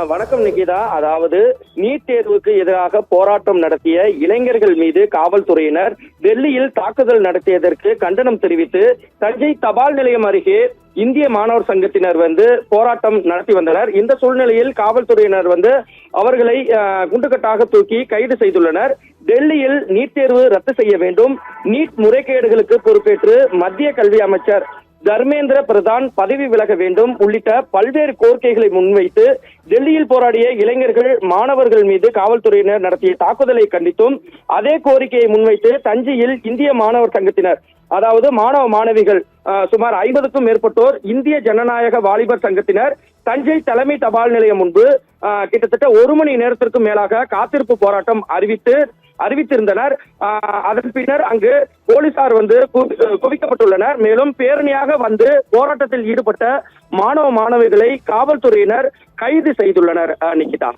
வணக்கம் நிகிதா. அதாவது நீட் தேர்வுக்கு எதிராக போராட்டம் நடத்திய இளைஞர்கள் மீது காவல்துறையினர் டெல்லியில் தாக்குதல் நடத்தியதற்கு கண்டனம் தெரிவித்து தஞ்சை தபால் நிலையம் அருகே இந்திய மாணவர் சங்கத்தினர் போராட்டம் நடத்தி வந்தனர். இந்த சூழ்நிலையில் காவல்துறையினர் அவர்களை குண்டுகட்டாக தூக்கி கைது செய்துள்ளனர். டெல்லியில் நீட் தேர்வு ரத்து செய்ய வேண்டும், நீட் முறைகேடுகளுக்கு பொறுப்பேற்று மத்திய கல்வி அமைச்சர் தர்மேந்திர பிரதான் பதவி விலக வேண்டும் உள்ளிட்ட பல்வேறு கோரிக்கைகளை முன்வைத்து டெல்லியில் போராடிய இளைஞர்கள் மாணவர்கள் மீது காவல்துறையினர் நடத்திய தாக்குதலை கண்டித்தும் அதே கோரிக்கையை முன்வைத்து தஞ்சையில் இந்திய மாணவர் சங்கத்தினர், அதாவது மாணவ மாணவிகள் சுமார் 50க்கும் மேற்பட்டோர் இந்திய ஜனநாயக வாலிபர் சங்கத்தினர் தஞ்சை தலைமை தபால் நிலையம் முன்பு கிட்டத்தட்ட 1 மணி நேரத்திற்கு மேலாக காத்திருப்பு போராட்டம் அறிவித்திருந்தனர். அதன் பின்னர் அங்கு போலீசார் குவிக்கப்பட்டுள்ளனர். மேலும் பேரணியாக போராட்டத்தில் ஈடுபட்ட மாணவ மாணவிகளை காவல்துறையினர் கைது செய்துள்ளனர். நிகிதா.